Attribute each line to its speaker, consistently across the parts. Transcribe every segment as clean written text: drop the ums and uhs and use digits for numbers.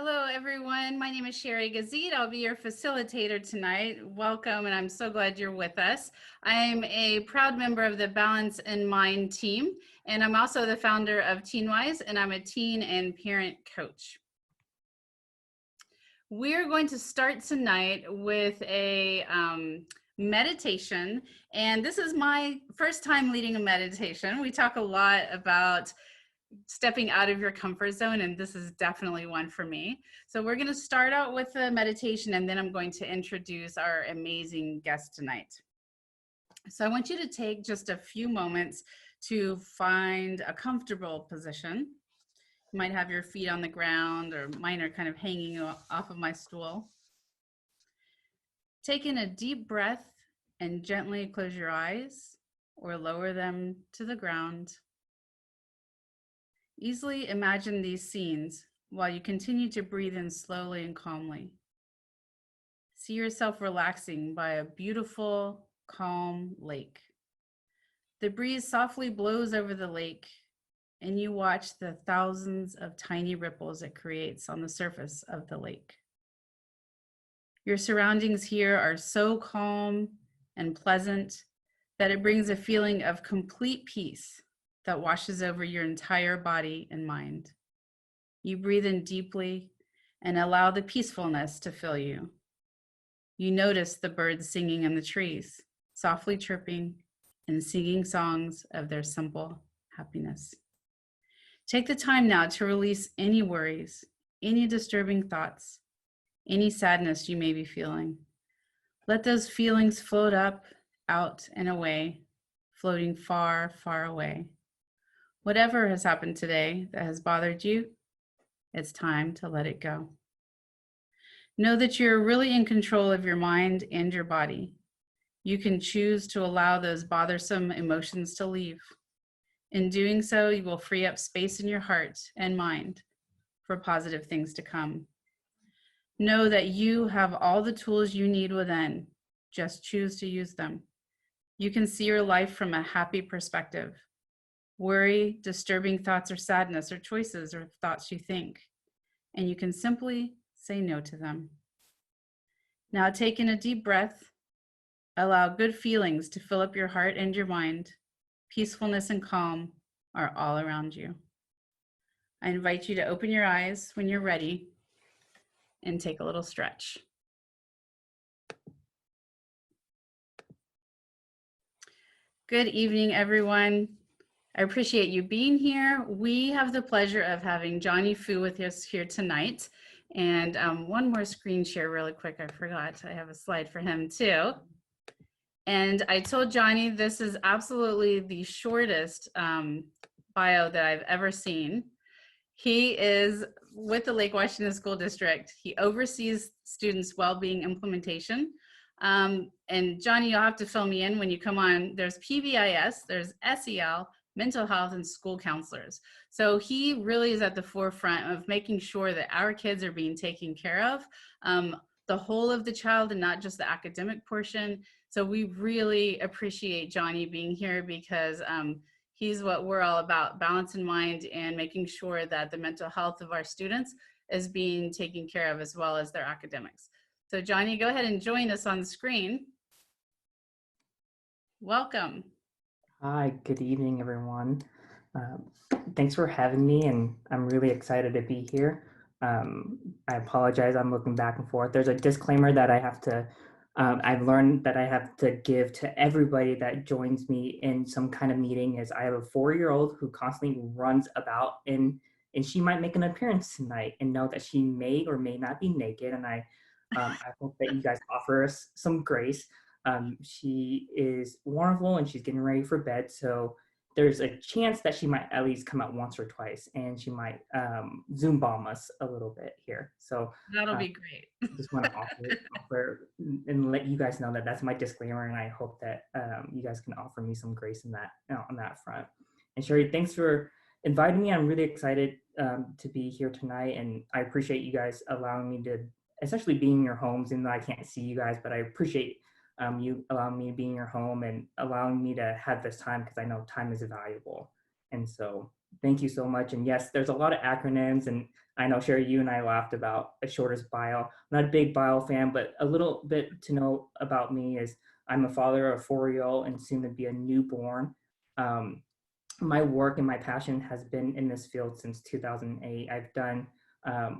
Speaker 1: Hello, everyone. My name is Sherry Gazid. I'll be your facilitator tonight. Welcome, and I'm so glad you're with us. I'm a proud member of the Balance in Mind team, and I'm also the founder of TeenWise, and I'm a teen and parent coach. We're going to start tonight with a meditation, and this is my first time leading a meditation. We talk a lot about stepping out of your comfort zone, and this is definitely one for me. So we're going to start out with a meditation, and then I'm going to introduce our amazing guest tonight. So I want you to take just a few moments to find a comfortable position. You might have your feet on the ground, or mine are kind of hanging off of my stool. Take in a deep breath and gently close your eyes or lower them to the ground. Easily imagine these scenes while you continue to breathe in slowly and calmly. See yourself relaxing by a beautiful, calm lake. The breeze softly blows over the lake, and you watch the thousands of tiny ripples it creates on the surface of the lake. Your surroundings here are so calm and pleasant that it brings a feeling of complete peace that washes over your entire body and mind. You breathe in deeply and allow the peacefulness to fill you. You notice the birds singing in the trees, softly chirping and singing songs of their simple happiness. Take the time now to release any worries, any disturbing thoughts, any sadness you may be feeling. Let those feelings float up, out, and away, floating far, far away. Whatever has happened today that has bothered you, it's time to let it go. Know that you're really in control of your mind and your body. You can choose to allow those bothersome emotions to leave. In doing so, you will free up space in your heart and mind for positive things to come. Know that you have all the tools you need within. Just choose to use them. You can see your life from a happy perspective. Worry, disturbing thoughts, or sadness are choices or thoughts you think, and you can simply say no to them. Now take in a deep breath. Allow good feelings to fill up your heart and your mind. Peacefulness and calm are all around you. I invite you to open your eyes when you're ready and take a little stretch. Good evening, everyone. I appreciate you being here. We have the pleasure of having Johnny Fu with us here tonight. And one more screen share really quick. I forgot I have a slide for him too. And I told Johnny this is absolutely the shortest bio that I've ever seen. He is with the Lake Washington School District. He oversees students' well-being implementation. And Johnny, you'll have to fill me in when you come on. There's PBIS, there's SEL, mental health, and school counselors. So he really is at the forefront of making sure that our kids are being taken care of, the whole of the child and not just the academic portion. So we really appreciate Johnny being here because he's what we're all about, balance in mind and making sure that the mental health of our students is being taken care of as well as their academics. So Johnny, go ahead and join us on the screen. Welcome.
Speaker 2: Hi, good evening, everyone. Thanks for having me, and I'm really excited to be here. I apologize, I'm looking back and forth. There's a disclaimer that I have to, I've learned that I have to give to everybody that joins me in some kind of meeting is I have a 4-year-old who constantly runs about and she might make an appearance tonight and know that she may or may not be naked. And I hope that you guys offer us some grace. She is wonderful and she's getting ready for bed. So there's a chance that she might at least come out once or twice and she might Zoom bomb us a little bit here. So
Speaker 1: that'll be great.
Speaker 2: Just want to offer and let you guys know that that's my disclaimer. And I hope that you guys can offer me some grace in that on that front. And Sherry, thanks for inviting me. I'm really excited to be here tonight. And I appreciate you guys allowing me to essentially be in your homes, even though I can't see you guys, but I appreciate you allowing me to be in your home and allowing me to have this time because I know time is valuable. And so Thank you so much. And yes, there's a lot of acronyms, and I know Sherry, you and I laughed about a shortest bio. I'm not a big bio fan, but a little bit to know about me is I'm a father of a 4-year-old and soon to be a newborn. Um, my work and my passion has been in this field since 2008. I've done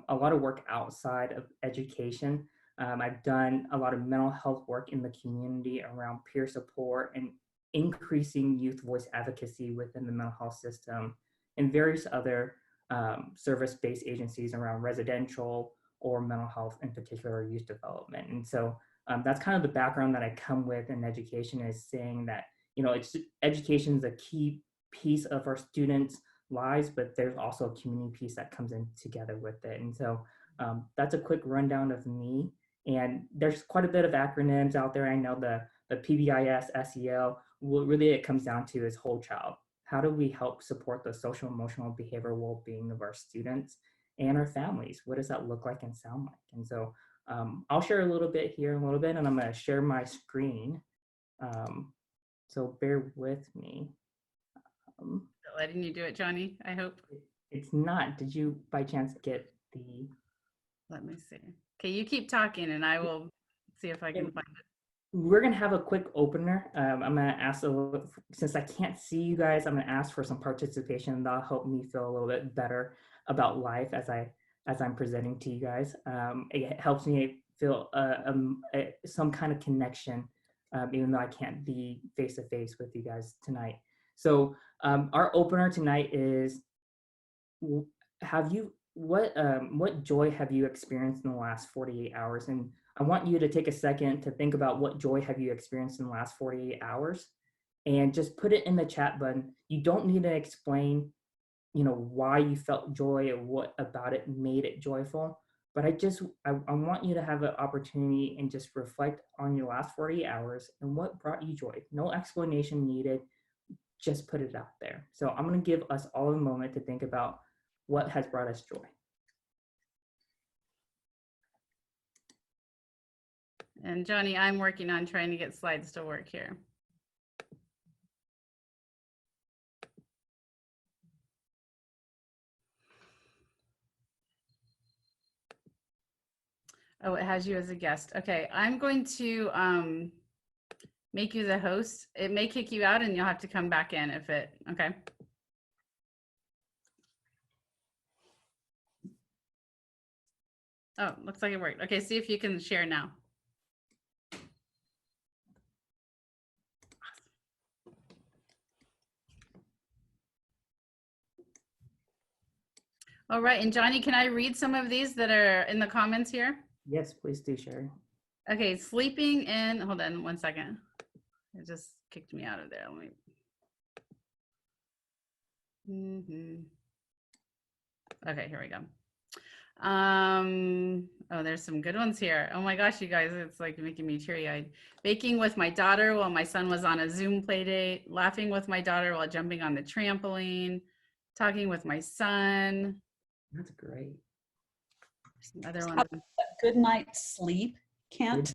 Speaker 2: a lot of work outside of education. I've done a lot of mental health work in the community around peer support and increasing youth voice advocacy within the mental health system and various other service-based agencies around residential or mental health, in particular youth development. And so that's kind of the background that I come with in education, is saying that, you know, it's education is a key piece of our students' lives, but there's also a community piece that comes in together with it. And so that's a quick rundown of me. And there's quite a bit of acronyms out there. I know the PBIS, SEL, what really it comes down to is whole child. How do we help support the social, emotional, behavioral well-being of our students and our families? What does that look like and sound like? And so I'll share a little bit here in a little bit, and I'm going to share my screen. So bear with me.
Speaker 1: Letting you do it, Johnny, I hope.
Speaker 2: It's not. Did you by chance get the?
Speaker 1: Let me see. Okay, you keep talking and I will see if I can find it.
Speaker 2: We're gonna have a quick opener. I'm gonna ask, since I can't see you guys, I'm gonna ask for some participation. That'll help me feel a little bit better about life as I'm presenting to you guys. It helps me feel some kind of connection, even though I can't be face to face with you guys tonight. So our opener tonight is, have you what joy have you experienced in the last 48 hours? And I want you to take a second to think about what joy have you experienced in the last 48 hours, and just put it in the chat button. You don't need to explain, you know, why you felt joy or what about it made it joyful. But I want you to have an opportunity and just reflect on your last 48 hours and what brought you joy. No explanation needed. Just put it out there. So I'm going to give us all a moment to think about what has brought us joy.
Speaker 1: And Johnny, I'm working on trying to get slides to work here. Oh, it has you as a guest. Okay, I'm going to make you the host. It may kick you out and you'll have to come back in if it, okay. Oh, looks like it worked. Okay, see if you can share now. All right, and Johnny, can I read some of these that are in the comments here?
Speaker 2: Yes, please do, Sherry.
Speaker 1: Okay, sleeping in, hold on 1 second. It just kicked me out of there. Let me. Okay, here we go. Oh, there's some good ones here. Oh my gosh, you guys, it's like making me teary-eyed. Baking with my daughter while my son was on a Zoom play date, laughing with my daughter while jumping on the trampoline, talking with my son.
Speaker 2: That's great.
Speaker 1: Another one.
Speaker 3: Good night's sleep, Kent.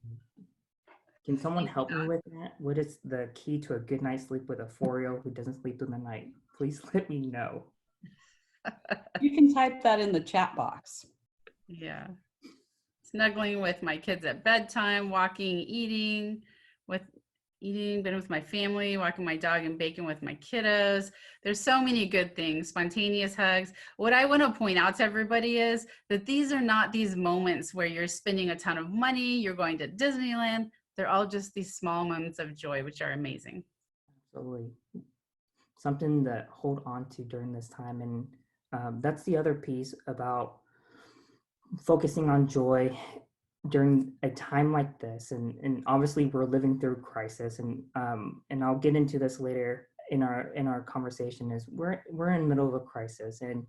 Speaker 2: Can someone help me with that? What is the key to a good night's sleep with a 4-year-old who doesn't sleep in the night? Please let me know.
Speaker 3: You can type that in the chat box.
Speaker 1: Yeah. Snuggling with my kids at bedtime, walking, been with my family, walking my dog and baking with my kiddos. There's so many good things, spontaneous hugs. What I want to point out to everybody is that these are not these moments where you're spending a ton of money, you're going to Disneyland. They're all just these small moments of joy, which are amazing.
Speaker 2: Absolutely. Something to hold on to during this time. And that's the other piece about focusing on joy during a time like this. And obviously we're living through crisis, and I'll get into this later in our conversation, is we're in the middle of a crisis. And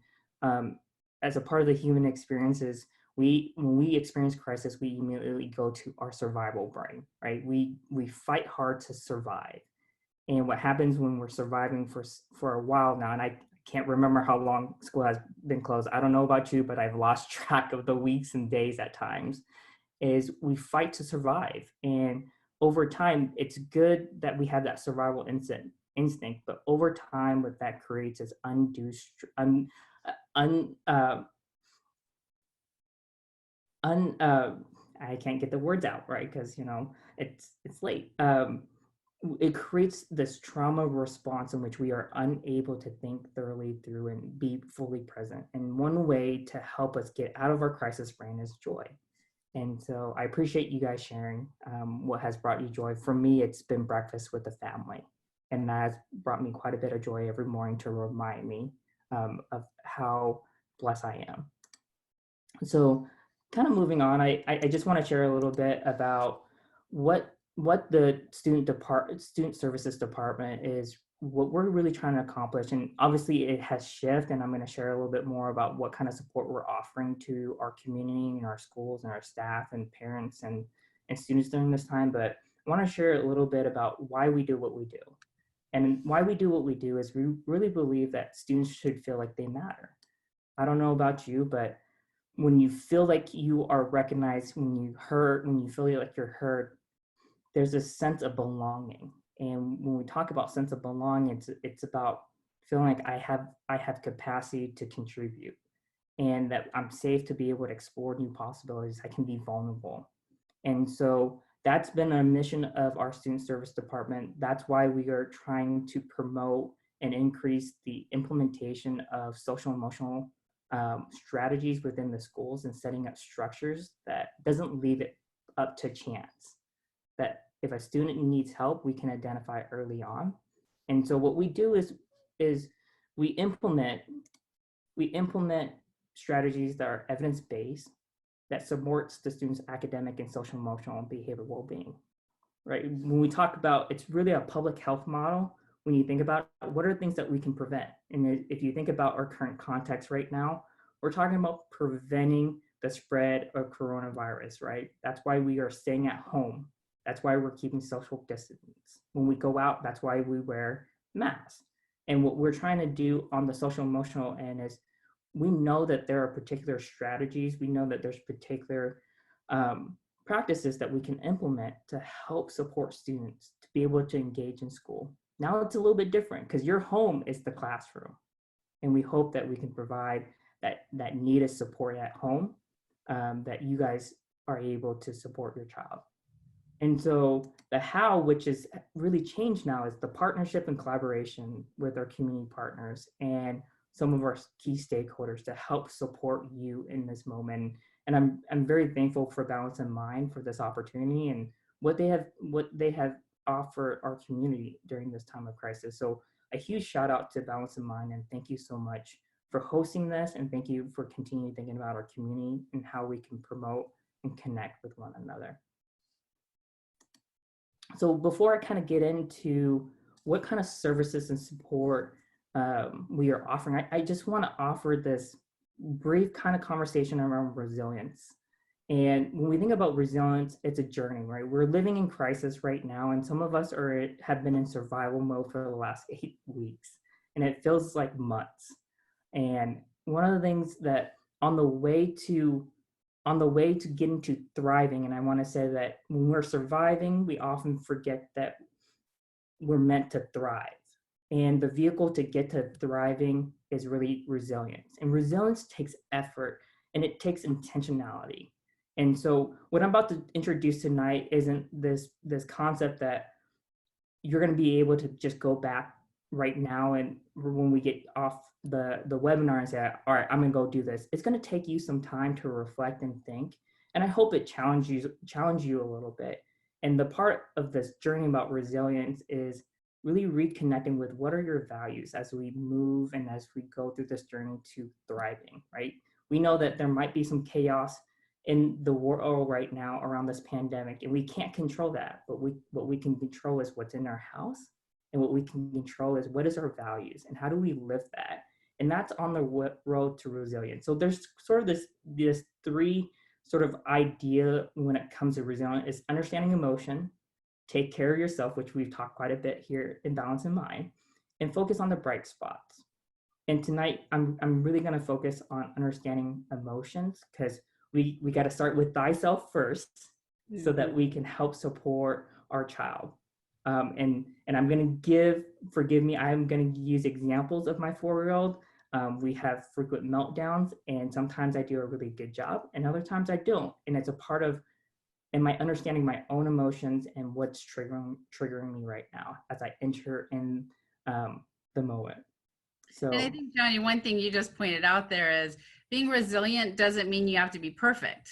Speaker 2: as a part of the human experiences, when we experience crisis, we immediately go to our survival brain, right? We fight hard to survive. And what happens when we're surviving for a while now, and I can't remember how long school has been closed. I don't know about you, but I've lost track of the weeks and days at times, is we fight to survive. And over time, it's good that we have that survival instinct, but over time, what that creates is undue, un, un, un I can't get the words out right because it's late. It creates this trauma response in which we are unable to think thoroughly through and be fully present. And one way to help us get out of our crisis brain is joy. And so I appreciate you guys sharing what has brought you joy. For me, it's been breakfast with the family. And that has brought me quite a bit of joy every morning to remind me of how blessed I am. So kind of moving on, I just want to share a little bit about what the student services department is, what we're really trying to accomplish. And obviously it has shifted, and I'm going to share a little bit more about what kind of support we're offering to our community and our schools and our staff and parents and students during this time. But I want to share a little bit about why we do what we do. And why we do what we do is we really believe that students should feel like they matter. I don't know about you, but when you feel like you are recognized, when you feel like you're heard, there's a sense of belonging. And when we talk about sense of belonging, it's about feeling like I have capacity to contribute, and that I'm safe to be able to explore new possibilities. I can be vulnerable. And so that's been a mission of our student service department. That's why we are trying to promote and increase the implementation of social emotional strategies within the schools, and setting up structures that doesn't leave it up to chance. That if a student needs help, we can identify early on. And so what we do is we implement strategies that are evidence-based, that supports the student's academic and social emotional and behavioral well-being. Right? When we talk about, it's really a public health model. When you think about what are things that we can prevent, and if you think about our current context right now, we're talking about preventing the spread of coronavirus, right? That's why we are staying at home. That's why we're keeping social distance. When we go out, that's why we wear masks. And what we're trying to do on the social emotional end is, we know that there are particular strategies, we know that there's particular practices that we can implement to help support students to be able to engage in school. Now it's a little bit different because your home is the classroom. And we hope that we can provide that needed support at home, that you guys are able to support your child. And so the how, which is really changed now, is the partnership and collaboration with our community partners and some of our key stakeholders to help support you in this moment. And I'm very thankful for Balance in Mind for this opportunity and what they have offered our community during this time of crisis. So a huge shout out to Balance in Mind, and thank you so much for hosting this, and thank you for continuing thinking about our community and how we can promote and connect with one another. So before I kind of get into what kind of services and support we are offering, I just want to offer this brief kind of conversation around resilience. And when we think about resilience, it's a journey, right? We're living in crisis right now, and some of us have been in survival mode for the last 8 weeks, and it feels like months. And one of the things that on the way to getting to thriving, and I want to say that when we're surviving, we often forget that we're meant to thrive. And the vehicle to get to thriving is really resilience. And resilience takes effort, and it takes intentionality. And so what I'm about to introduce tonight isn't this concept that you're going to be able to just go back right now, and when we get off the webinar, and say, all right, I'm going to go do this. It's going to take you some time to reflect and think. And I hope it challenge you a little bit. And the part of this journey about resilience is really reconnecting with what are your values as we move and as we go through this journey to thriving, right? We know that there might be some chaos in the world right now around this pandemic, and we can't control that, but what we can control is what's in our house, and what we can control is what is our values and how do we live that. And that's on the road to resilience. So there's sort of this three sort of idea when it comes to resilience: is understanding emotion, take care of yourself, which we've talked quite a bit here in Balance in Mind, and focus on the bright spots. And tonight, I'm really going to focus on understanding emotions, because we got to start with thyself first, so that we can help support our child. And I'm going to forgive me, I'm going to use examples of my 4-year-old. We have frequent meltdowns, and sometimes I do a really good job, and other times I don't. And it's a part of, and my understanding my own emotions and what's triggering me right now as I enter in the moment. So,
Speaker 1: And I think, Johnny, one thing you just pointed out there is being resilient doesn't mean you have to be perfect.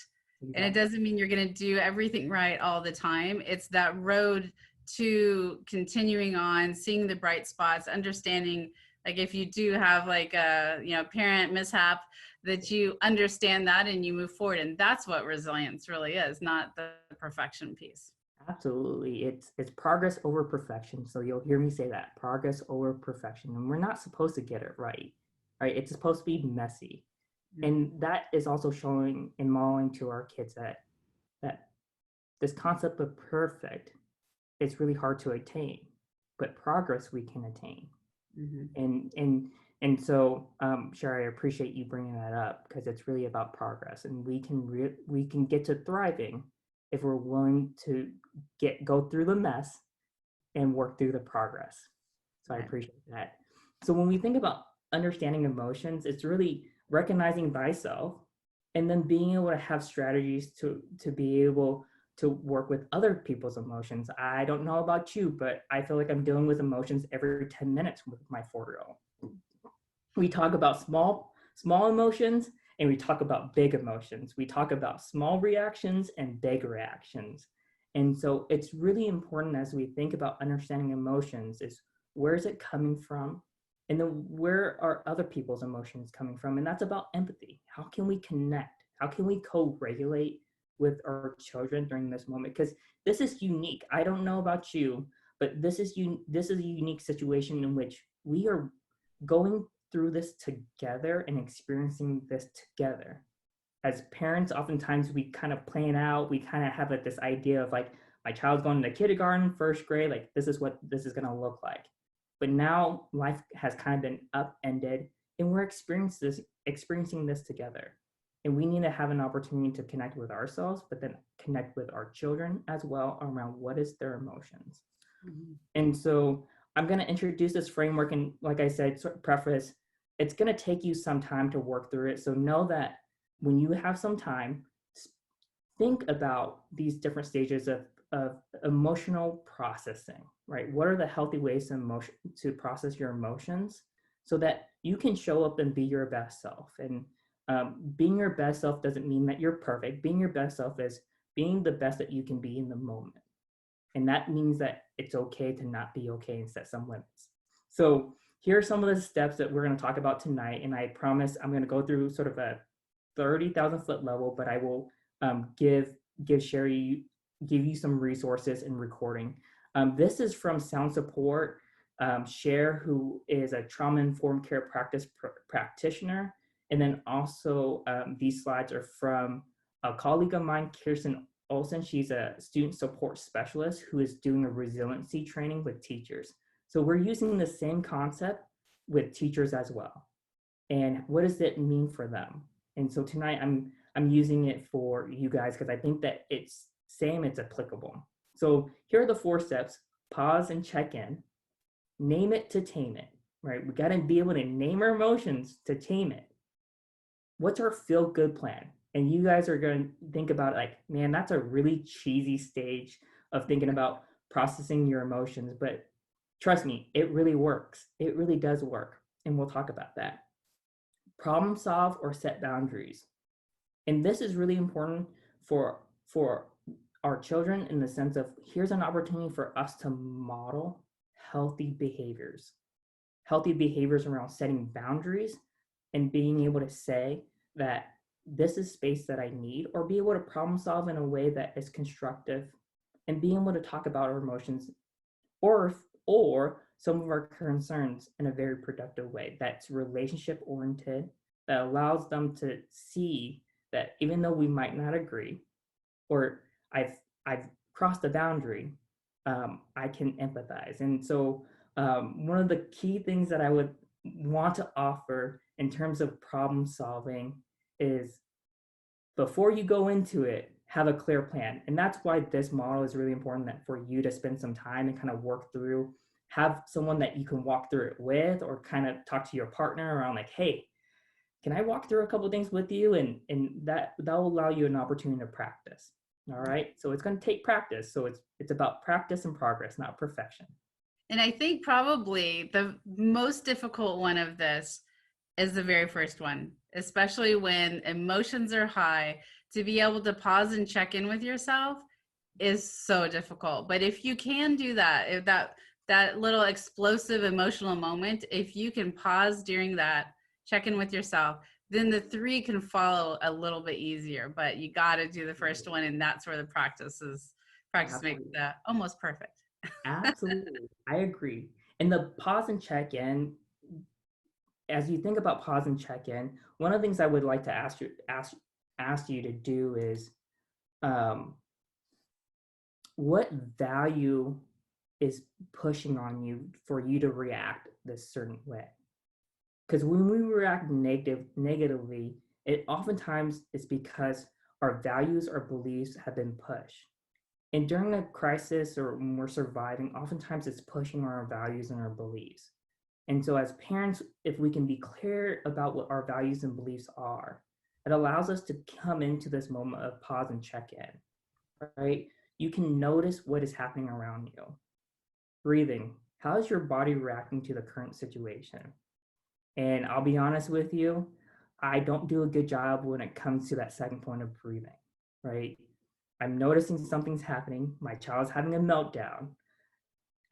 Speaker 1: And it doesn't mean you're going to do everything right all the time. It's that road to continuing on, seeing the bright spots, understanding, like if you do have like a, parent mishap, that you understand that and you move forward. And that's what resilience really is, not the perfection piece.
Speaker 2: Absolutely. It's progress over perfection. So you'll hear me say that, progress over perfection. And we're not supposed to get it right? It's supposed to be messy. And that is also showing and modeling to our kids that this concept of perfect is really hard to attain, but progress we can attain. And so, Sherry, I appreciate you bringing that up, because it's really about progress, and we can get to thriving if we're willing to go through the mess and work through the progress. So I appreciate that. So when we think about understanding emotions, it's really recognizing thyself and then being able to have strategies to be able to work with other people's emotions. I don't know about you, but I feel like I'm dealing with emotions every 10 minutes with my 4-year-old. We talk about small emotions, and we talk about big emotions. We talk about small reactions and big reactions. And so it's really important as we think about understanding emotions is, where is it coming from? And then where are other people's emotions coming from? And that's about empathy. How can we connect? How can we co-regulate with our children during this moment? Because this is unique. I don't know about you, but this is a unique situation in which we are going through this together and experiencing this together. As parents, oftentimes we kind of plan out, we kind of have like this idea of like, my child's going to kindergarten, first grade, like this is what this is going to look like. But now life has kind of been upended, and we're experiencing this together. And we need to have an opportunity to connect with ourselves, but then connect with our children as well around what is their emotions. And so I'm going to introduce this framework, and like I said, sort of preface, it's going to take you some time to work through it. So know that when you have some time, think about these different stages of emotional processing, right? What are the healthy ways to process your emotions so that you can show up and be your best self? And being your best self doesn't mean that you're perfect. Being your best self is being the best that you can be in the moment. And that means that it's okay to not be okay and set some limits. So here are some of the steps that we're going to talk about tonight. And I promise I'm going to go through sort of a 30,000 foot level, but I will give you some resources and recording. This is from Sound Support, Cher, who is a trauma-informed care practitioner. And then also these slides are from a colleague of mine, Kirsten Olson. She's a student support specialist who is doing a resiliency training with teachers. So we're using the same concept with teachers as well. And what does it mean for them? And so tonight I'm using it for you guys because I think that it's applicable. So here are the 4 steps: pause and check in, name it to tame it, right? We got to be able to name our emotions to tame it. What's our feel good plan? And you guys are going to think about like, man, that's a really cheesy stage of thinking about processing your emotions, but trust me, it really works. It really does work. And we'll talk about that. Problem solve or set boundaries. And this is really important for our children in the sense of, here's an opportunity for us to model healthy behaviors around setting boundaries and being able to say that this is space that I need, or be able to problem solve in a way that is constructive, and being able to talk about our emotions or some of our concerns in a very productive way that's relationship oriented, that allows them to see that even though we might not agree, or I've crossed the boundary, I can empathize. And so one of the key things that I would want to offer in terms of problem solving is, before you go into it, have a clear plan. And that's why this model is really important, that for you to spend some time and kind of work through, have someone that you can walk through it with, or kind of talk to your partner around like, hey, can I walk through a couple of things with you? And that will allow you an opportunity to practice. All right. So it's going to take practice. So it's about practice and progress, not perfection.
Speaker 1: And I think probably the most difficult one of this is the very first one, especially when emotions are high. To be able to pause and check in with yourself is so difficult. But if you can do that, if that little explosive emotional moment, if you can pause during that, check in with yourself, then the 3 can follow a little bit easier. But you got to do the first one, and that's where the practice makes that almost perfect.
Speaker 2: Absolutely. I agree. And the pause and check in, as you think about pause and check in, one of the things I would like to ask you to do is, what value is pushing on you for you to react this certain way? Because when we react negatively, it oftentimes is because our values or beliefs have been pushed. And during a crisis or when we're surviving, oftentimes it's pushing our values and our beliefs. And so as parents, if we can be clear about what our values and beliefs are, it allows us to come into this moment of pause and check in, right? You can notice what is happening around you. Breathing. How is your body reacting to the current situation? And I'll be honest with you, I don't do a good job when it comes to that second point of breathing, right? I'm noticing something's happening. My child's having a meltdown.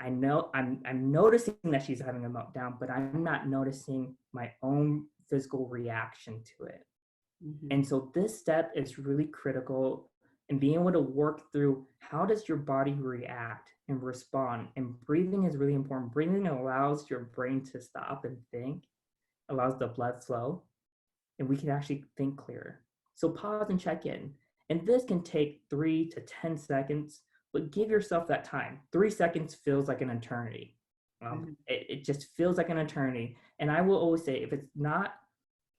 Speaker 2: I know I'm noticing that she's having a meltdown, but I'm not noticing my own physical reaction to it.
Speaker 1: Mm-hmm.
Speaker 2: And so this step is really critical in being able to work through, how does your body react and respond? And breathing is really important. Breathing allows your brain to stop and think, allows the blood flow, and we can actually think clearer. So pause and check in. And this can take 3 to 10 seconds, but give yourself that time. 3 seconds feels like an eternity. It just feels like an eternity. And I will always say,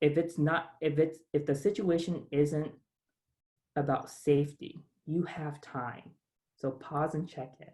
Speaker 2: if the situation isn't about safety, you have time. So pause and check in.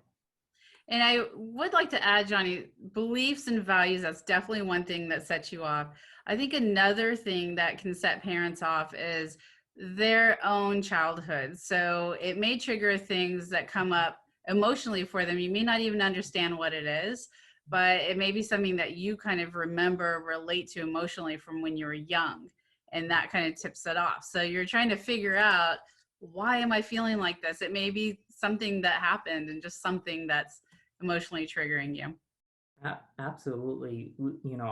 Speaker 1: And I would like to add, Johnny, beliefs and values, that's definitely one thing that sets you off. I think another thing that can set parents off is their own childhood. So it may trigger things that come up emotionally for them. You may not even understand what it is, but it may be something that you kind of remember, relate to emotionally from when you were young, and that kind of tips it off. So you're trying to figure out, why am I feeling like this? It may be something that happened and just something that's emotionally triggering you.
Speaker 2: Absolutely. You know,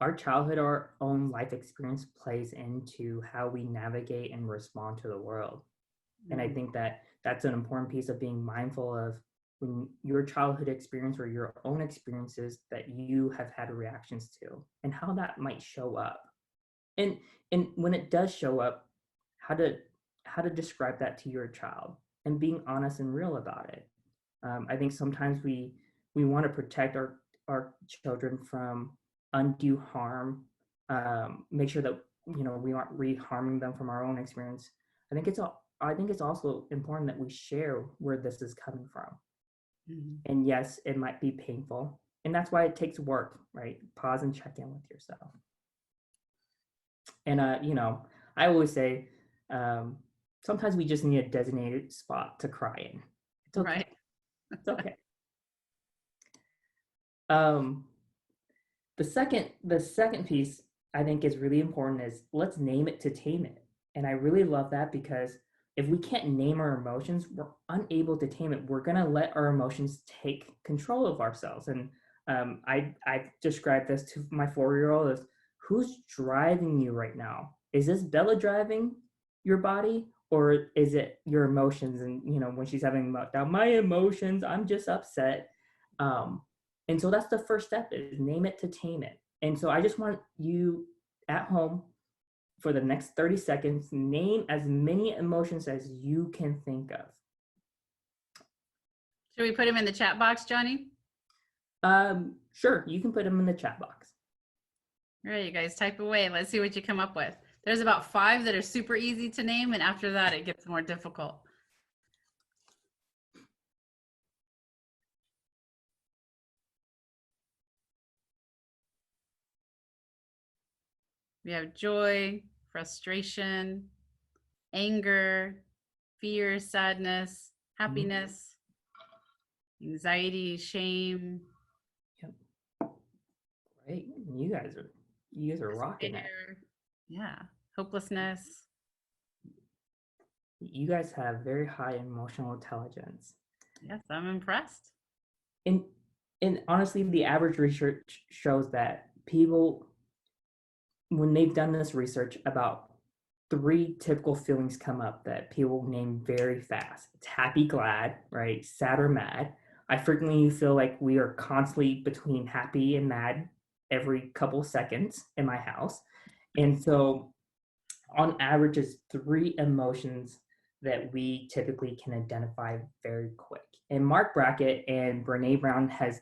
Speaker 2: our childhood, our own life experience plays into how we navigate and respond to the world. And I think that that's an important piece of being mindful of, when your childhood experience or your own experiences that you have had reactions to, and how that might show up. And when it does show up, how to describe that to your child, and being honest and real about it. I think sometimes we want to protect our children from undue harm, make sure that, you know, we aren't re-harming them from our own experience. I think it's also important that we share where this is coming from.
Speaker 1: Mm-hmm.
Speaker 2: And yes, it might be painful, and that's why it takes work, right? Pause and check in with yourself. And you know, I always say, sometimes we just need a designated spot to cry in. It's okay.
Speaker 1: Right.
Speaker 2: It's okay. The second piece I think is really important is, let's name it to tame it. And I really love that, because if we can't name our emotions, we're unable to tame it. We're gonna let our emotions take control of ourselves. And I describe this to my 4-year-old as, who's driving you right now? Is this Bella driving your body, or is it your emotions? And you know, when she's having a meltdown, my emotions, I'm just upset. And so that's the first step, is name it to tame it. And so I just want you at home, for the next 30 seconds, name as many emotions as you can think of.
Speaker 1: Should we put them in the chat box, Johnny?
Speaker 2: Sure, you can put them in the chat box.
Speaker 1: All right, you guys type away. Let's see what you come up with. There's about 5 that are super easy to name, and after that, it gets more difficult. We have joy, frustration, anger, fear, sadness, happiness, anxiety, shame.
Speaker 2: Yep. Right. You guys are rocking it.
Speaker 1: despair, yeah, hopelessness.
Speaker 2: You guys have very high emotional intelligence.
Speaker 1: Yes, I'm impressed.
Speaker 2: And honestly, the average research shows that people, when they've done this research, about 3 typical feelings come up that people name very fast. It's happy, glad, right? Sad or mad. I frequently feel like we are constantly between happy and mad every couple seconds in my house. And so on average, it's 3 emotions that we typically can identify very quick. And Mark Brackett and Brene Brown has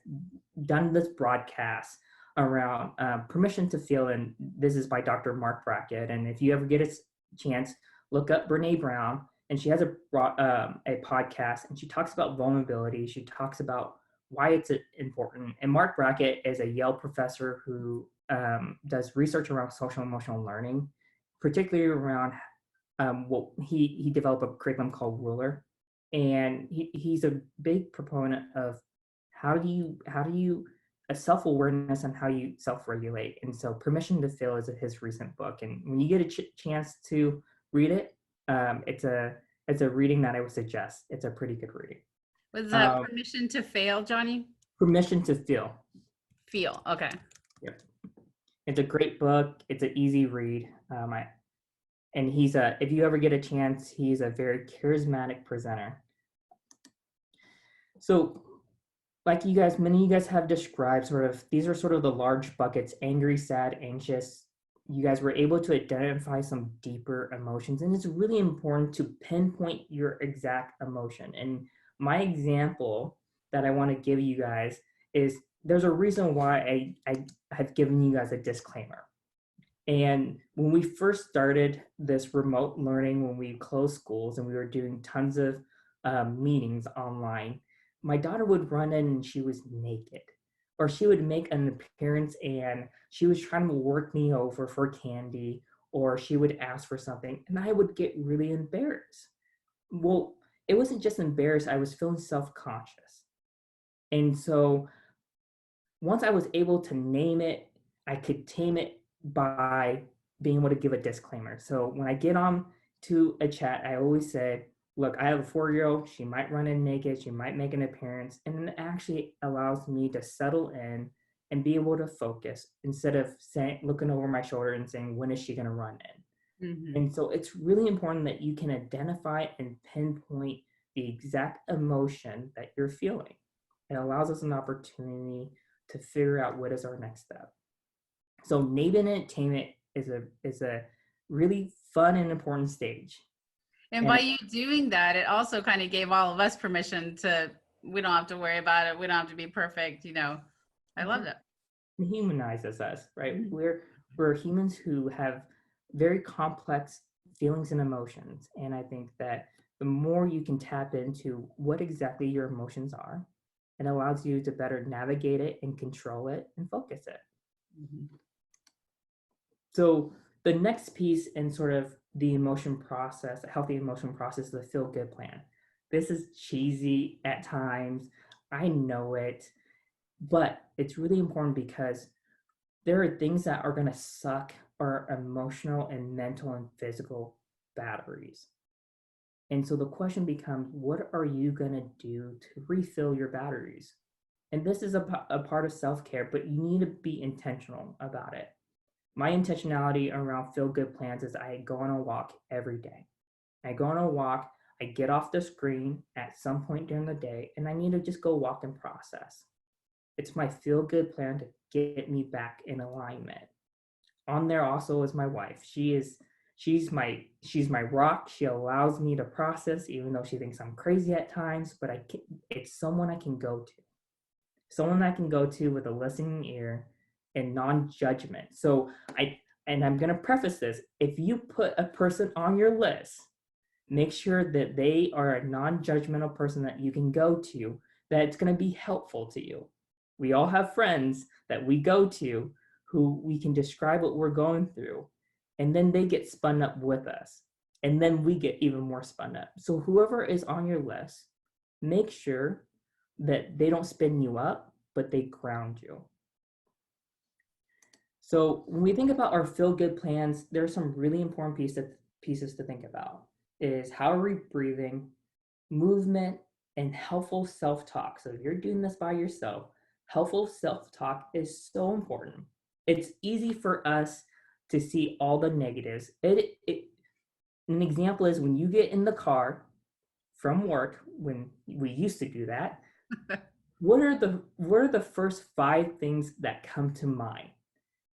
Speaker 2: done this broadcast around permission to feel, and this is by Dr. Mark Brackett. And if you ever get a chance, look up Brene Brown, and she has a podcast, and she talks about vulnerability. She talks about why it's important. And Mark Brackett is a Yale professor who does research around social emotional learning, particularly around what he developed a curriculum called Ruler, and he's a big proponent of how do you a self-awareness on how you self-regulate. And so Permission to Feel is his recent book, and when you get a chance to read it, it's a reading that I would suggest. It's a pretty good reading.
Speaker 1: Was that Permission to Fail, Johnny?
Speaker 2: Permission to Feel.
Speaker 1: Feel, okay.
Speaker 2: Yep. It's a great book. It's an easy read. And if you ever get a chance, he's a very charismatic presenter. So like many of you guys have described, these are sort of the large buckets: angry, sad, anxious. You guys were able to identify some deeper emotions, and it's really important to pinpoint your exact emotion. And my example that I want to give you guys is, there's a reason why I have given you guys a disclaimer. And when we first started this remote learning, when we closed schools and we were doing tons of meetings online, my daughter would run in and she was naked, or she would make an appearance and she was trying to work me over for candy, or she would ask for something, and I would get really embarrassed. Well, it wasn't just embarrassed, I was feeling self-conscious. And so once I was able to name it, I could tame it by being able to give a disclaimer. So when I get on to a chat, I always said, look, I have a 4-year-old, she might run in naked, she might make an appearance, and it actually allows me to settle in and be able to focus instead of looking over my shoulder and saying, when is she gonna run in? Mm-hmm. And so it's really important that you can identify and pinpoint the exact emotion that you're feeling. It allows us an opportunity to figure out what is our next step. So naming it, taming it is a really fun and important stage.
Speaker 1: And by you doing that, it also kind of gave all of us permission to, we don't have to worry about it. We don't have to be perfect, I love that.
Speaker 2: It humanizes us, right? We're humans who have very complex feelings and emotions. And I think that the more you can tap into what exactly your emotions are, it allows you to better navigate it and control it and focus it. Mm-hmm. So the next piece in sort of the emotion process, a healthy emotion process, is the feel-good plan. This is cheesy at times, I know it, but it's really important because there are things that are going to suck our emotional and mental and physical batteries. And so the question becomes, what are you going to do to refill your batteries? And this is a part of self-care, but you need to be intentional about it. My intentionality around feel-good plans is I go on a walk every day. I go on a walk, I get off the screen at some point during the day, and I need to just go walk and process. It's my feel-good plan to get me back in alignment. On there also is my wife. She's my rock. She allows me to process, even though she thinks I'm crazy at times, but it's someone I can go to. Someone I can go to with a listening ear and non-judgment. So and I'm going to preface this, if you put a person on your list, make sure that they are a non-judgmental person that you can go to, that it's going to be helpful to you. We all have friends that we go to who we can describe what we're going through, and then they get spun up with us, and then we get even more spun up. So whoever is on your list, make sure that they don't spin you up, but they ground you. So when we think about our feel-good plans, there are some really important pieces to think about. Is how are we breathing, movement, and helpful self-talk. So if you're doing this by yourself, helpful self-talk is so important. It's easy for us to see all the negatives. An example is when you get in the car from work, when we used to do that, what are the first 5 things that come to mind?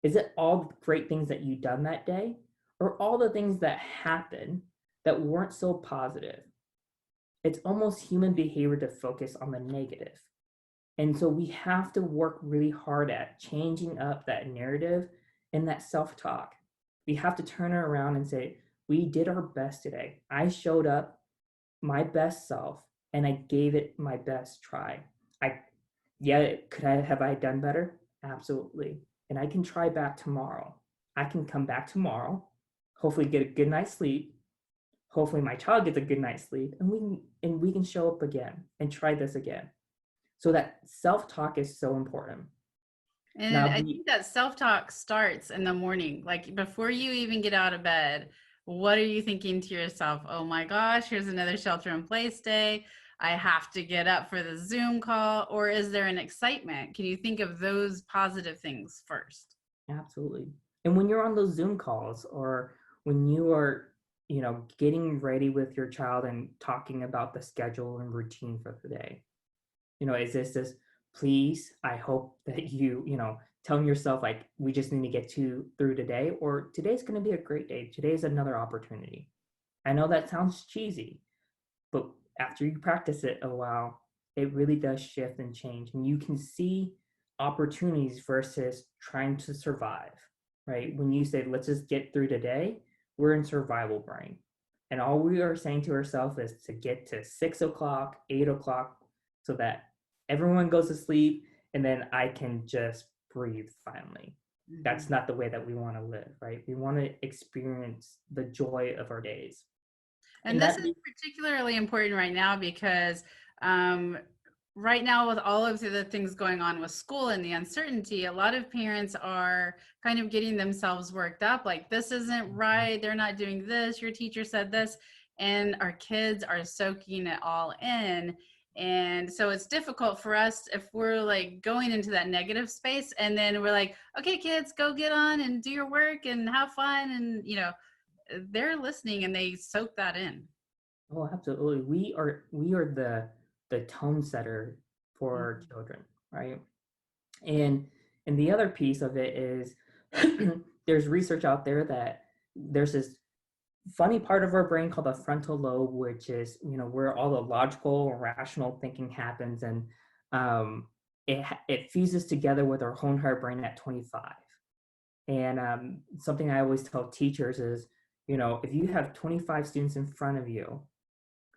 Speaker 2: Is it all the great things that you've done that day, or all the things that happened that weren't so positive? It's almost human behavior to focus on the negative. And so we have to work really hard at changing up that narrative and that self-talk. We have to turn it around and say, we did our best today. I showed up my best self and I gave it my best try. Have I done better? Absolutely. And I can try back tomorrow. I can come back tomorrow, hopefully get a good night's sleep. Hopefully my child gets a good night's sleep, and we can show up again and try this again. So that self-talk is so important.
Speaker 1: And I think that self-talk starts in the morning, like before you even get out of bed. What are you thinking to yourself? Oh my gosh, here's another shelter-in-place day. I have to get up for the Zoom call. Or is there an excitement? Can you think of those positive things first?
Speaker 2: Absolutely. And when you're on those Zoom calls, or when you are, getting ready with your child and talking about the schedule and routine for the day, is this, please, I hope that telling yourself like, we just need to get through today, or today's going to be a great day. Today's another opportunity. I know that sounds cheesy, but after you practice it a while, it really does shift and change. And you can see opportunities versus trying to survive, right? When you say, let's just get through today, we're in survival brain. And all we are saying to ourselves is to get to 6 o'clock, 8 o'clock, so that everyone goes to sleep and then I can just breathe finally. Mm-hmm. That's not the way that we want to live, right? We want to experience the joy of our days.
Speaker 1: And this is particularly important right now because right now, with all of the things going on with school and the uncertainty, a lot of parents are kind of getting themselves worked up. Like, this isn't right. They're not doing this. Your teacher said this. And our kids are soaking it all in. And so it's difficult for us if we're like going into that negative space and then we're like, okay, kids, go get on and do your work and have fun. And, they're listening and they soak that in.
Speaker 2: Oh, absolutely. We are the tone setter for our children, right? And the other piece of it is there's research out there that there's this funny part of our brain called the frontal lobe, which is where all the logical, rational thinking happens, and it fuses together with our whole entire brain at 25. And something I always tell teachers is, if you have 25 students in front of you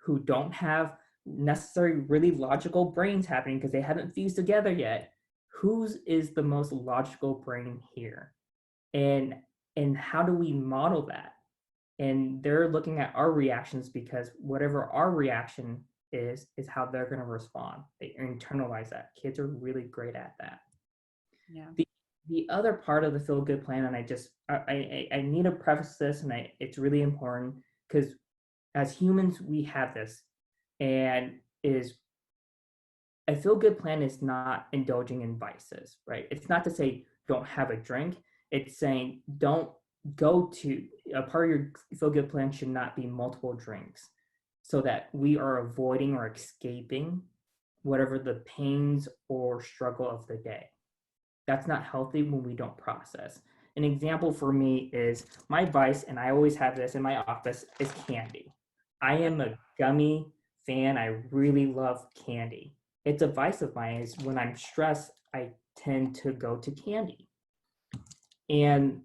Speaker 2: who don't have necessarily really logical brains happening because they haven't fused together yet, whose is the most logical brain here? And how do we model that? And they're looking at our reactions, because whatever our reaction is how they're going to respond. They internalize that. Kids are really great at that.
Speaker 1: Yeah.
Speaker 2: The other part of the feel good plan, and I need to preface this, and it's really important, because as humans we have this, and is a feel good plan is not indulging in vices, right? It's not to say don't have a drink. It's saying don't go to a part of your feel good plan should not be multiple drinks, so that we are avoiding or escaping whatever the pains or struggle of the day. That's not healthy when we don't process. An example for me is my vice, and I always have this in my office, is candy. I am a gummy fan. I really love candy. It's a vice of mine. Is when I'm stressed, I tend to go to candy. And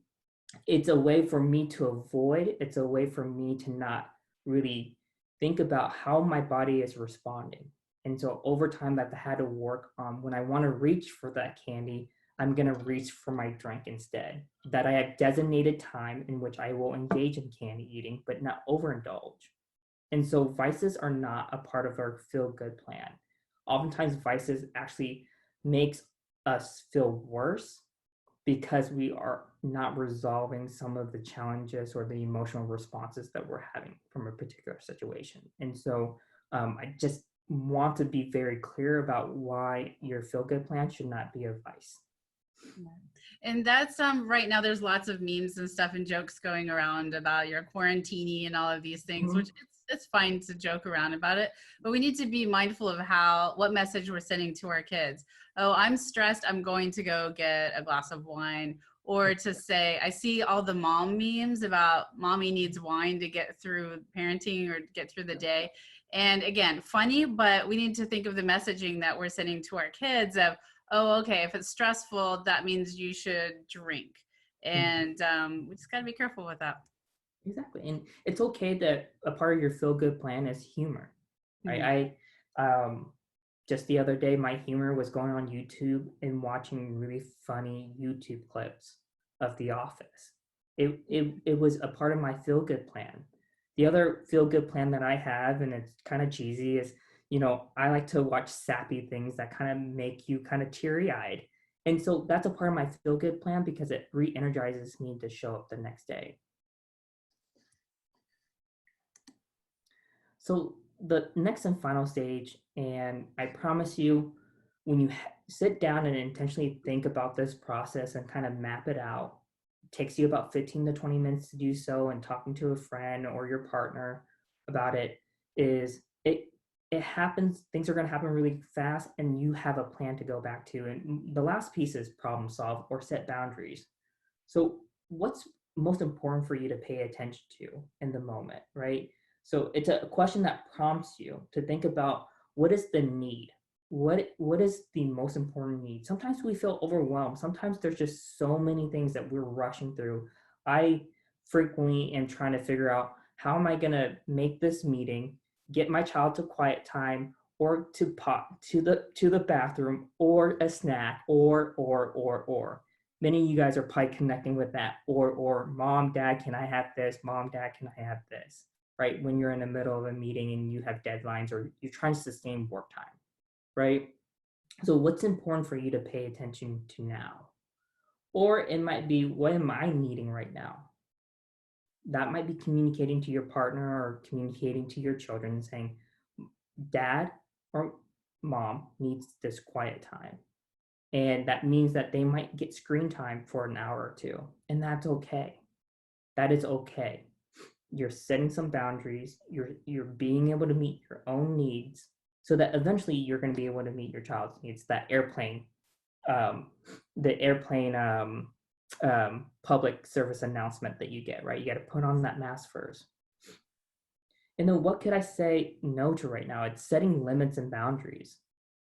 Speaker 2: it's a way for me to avoid, it's a way for me to not really think about how my body is responding. And so over time, I've had to work on when I want to reach for that candy, I'm going to reach for my drink instead. That I have designated time in which I will engage in candy eating, but not overindulge. And so vices are not a part of our feel good plan. Oftentimes, vices actually makes us feel worse because we are not resolving some of the challenges or the emotional responses that we're having from a particular situation. And so I just want to be very clear about why your feel good plan should not be a vice.
Speaker 1: Yeah. And that's right now there's lots of memes and stuff and jokes going around about your quarantini and all of these things, which it's fine to joke around about it, but we need to be mindful of what message we're sending to our kids. Oh, I'm stressed, I'm going to go get a glass of wine. Or to say, I see all the mom memes about mommy needs wine to get through parenting or get through the day. And again, funny, but we need to think of the messaging that we're sending to our kids of, oh, okay, if it's stressful, that means you should drink. And we just got to be careful with that.
Speaker 2: Exactly. And it's okay that a part of your feel good plan is humor. Right? Just the other day, my humor was going on YouTube and watching really funny YouTube clips of The Office. It was a part of my feel good plan. The other feel good plan that I have, and it's kind of cheesy, is I like to watch sappy things that kind of make you kind of teary eyed. And so that's a part of my feel good plan because it re energizes me to show up the next day. So the next and final stage, and I promise you, when you sit down and intentionally think about this process and kind of map it out, it takes you about 15 to 20 minutes to do so, and talking to a friend or your partner about it happens, things are going to happen really fast, and you have a plan to go back to. And the last piece is problem solve or set boundaries. So what's most important for you to pay attention to in the moment, right? So it's a question that prompts you to think about what is the need? What is the most important need? Sometimes we feel overwhelmed. Sometimes there's just so many things that we're rushing through. I frequently am trying to figure out, how am I going to make this meeting, get my child to quiet time, or to pop to the bathroom, or a snack, or. Many of you guys are probably connecting with that, or mom, dad, can I have this? Mom, dad, can I have this? Right? When you're in the middle of a meeting and you have deadlines, or you're trying to sustain work time, right? So what's important for you to pay attention to now? Or it might be, what am I needing right now? That might be communicating to your partner or communicating to your children and saying, dad or mom needs this quiet time. And that means that they might get screen time for an hour or two. And that's okay. That is okay. You're setting some boundaries. You're being able to meet your own needs so that eventually you're going to be able to meet your child's needs. That airplane, public service announcement that you get, right? You got to put on that mask first. And then what could I say no to right now? It's setting limits and boundaries.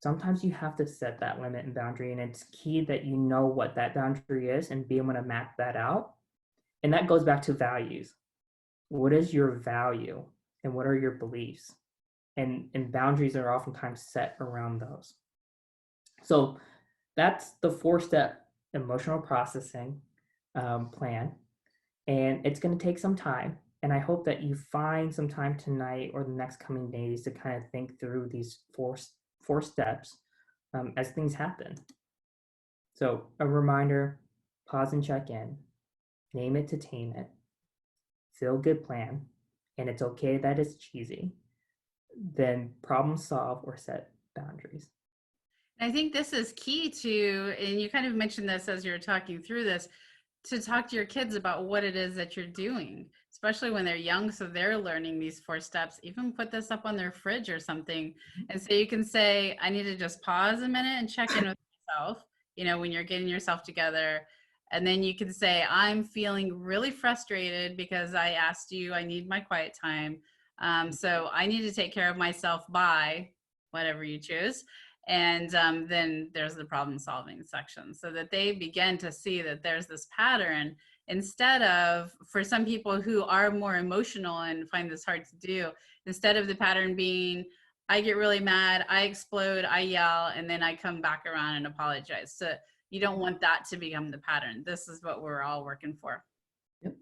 Speaker 2: Sometimes you have to set that limit and boundary, and it's key that you know what that boundary is and be able to map that out. And that goes back to values. What is your value and what are your beliefs? And boundaries are oftentimes set around those. So that's the 4-step emotional processing plan. And it's going to take some time. And I hope that you find some time tonight or the next coming days to kind of think through these four steps as things happen. So a reminder, pause and check in, name it to tame it, feel good plan, and it's okay that it's cheesy, then problem solve or set boundaries.
Speaker 1: I think this is key to, and you kind of mentioned this as you're talking through this, to talk to your kids about what it is that you're doing, especially when they're young, so they're learning these 4 steps. Even put this up on their fridge or something, and so you can say, I need to just pause a minute and check in with myself, when you're getting yourself together. And then you can say, I'm feeling really frustrated because I asked you, I need my quiet time. So I need to take care of myself by whatever you choose. And then there's the problem solving section, so that they begin to see that there's this pattern, instead of, for some people who are more emotional and find this hard to do, instead of the pattern being, I get really mad, I explode, I yell, and then I come back around and apologize. So you don't want that to become the pattern. This is what we're all working for.
Speaker 2: Yep,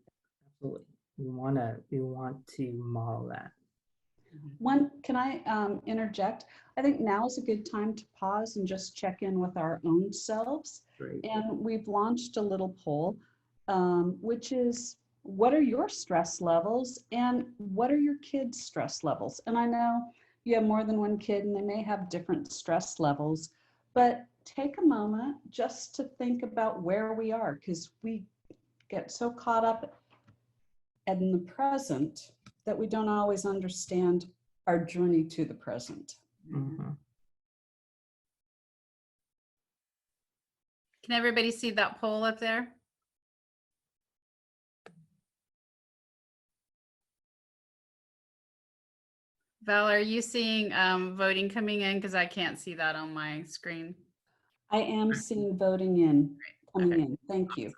Speaker 2: absolutely. We want to model that.
Speaker 3: Can I interject? I think now is a good time to pause and just check in with our own selves.
Speaker 2: Great.
Speaker 3: And we've launched a little poll, which is, what are your stress levels and what are your kids' stress levels? And I know you have more than one kid and they may have different stress levels, but take a moment just to think about where we are, because we get so caught up in the present that we don't always understand our journey to the present.
Speaker 2: Mhm.
Speaker 1: Can everybody see that poll up there? Val, are you seeing voting coming in? Because I can't see that on my screen.
Speaker 3: I am seeing voting coming
Speaker 1: Okay.
Speaker 3: in. Thank you.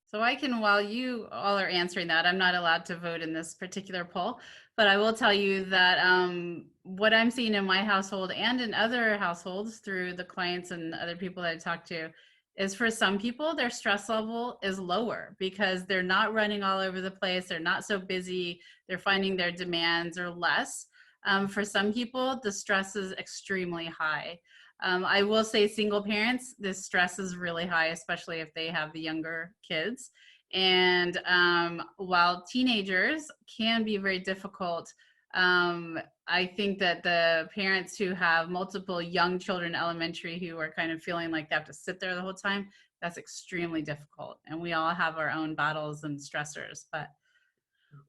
Speaker 1: So I can, while you all are answering that, I'm not allowed to vote in this particular poll, but I will tell you that what I'm seeing in my household and in other households through the clients and other people that I talk to is, for some people, their stress level is lower because they're not running all over the place. They're not so busy. They're finding their demands are less. For some people, the stress is extremely high. I will say single parents, this stress is really high, especially if they have the younger kids. And while teenagers can be very difficult, I think that the parents who have multiple young children, elementary, who are kind of feeling like they have to sit there the whole time, that's extremely difficult. And we all have our own battles and stressors, but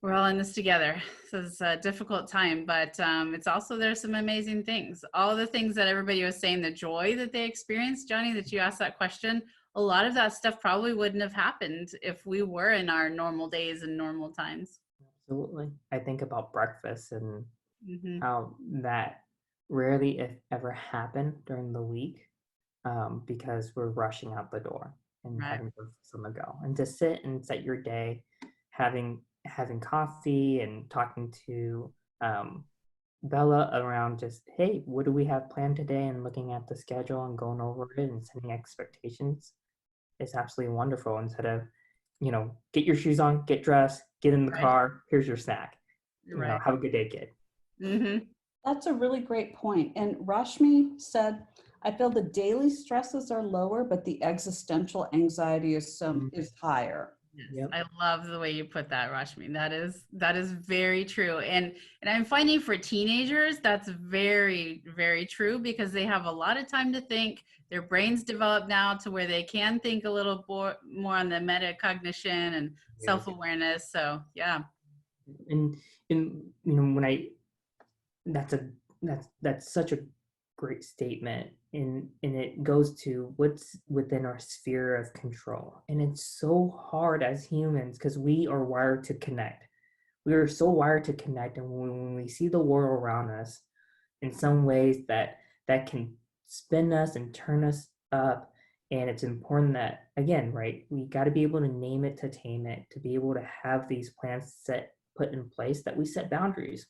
Speaker 1: we're all in this together. This is a difficult time, but it's also, there's some amazing things. All the things that everybody was saying, the joy that they experienced, Johnny, that you asked that question, a lot of that stuff probably wouldn't have happened if we were in our normal days and normal times.
Speaker 2: Absolutely. I think about breakfast and
Speaker 1: Mm-hmm.
Speaker 2: how that rarely, if ever, happened during the week because we're rushing out the door and
Speaker 1: Right.
Speaker 2: having something to go. And to sit and set your day, having coffee and talking to Bella around just, hey, what do we have planned today? And looking at the schedule and going over it and setting expectations is absolutely wonderful. Instead of, get your shoes on, get dressed, get in the
Speaker 1: Right.
Speaker 2: car, here's your snack.
Speaker 1: Right.
Speaker 2: Have a good day, kid.
Speaker 1: Mm-hmm.
Speaker 3: That's a really great point. And Rashmi said, I feel the daily stresses are lower, but the existential anxiety is higher.
Speaker 1: Yes,
Speaker 2: Yep.
Speaker 1: I love the way you put that, Rashmi. That is very true. And I'm finding for teenagers, that's very, very true because they have a lot of time to think. Their brains develop now to where they can think a little more on the metacognition and self-awareness. So yeah.
Speaker 2: And when that's such a great statement, and it goes to what's within our sphere of control. And it's so hard as humans because we are wired to connect. We are so wired to connect, and when we see the world around us in some ways that can spin us and turn us up, and it's important that, again, right, we got to be able to name it to tame it, to be able to have these plans put in place, that we set boundaries,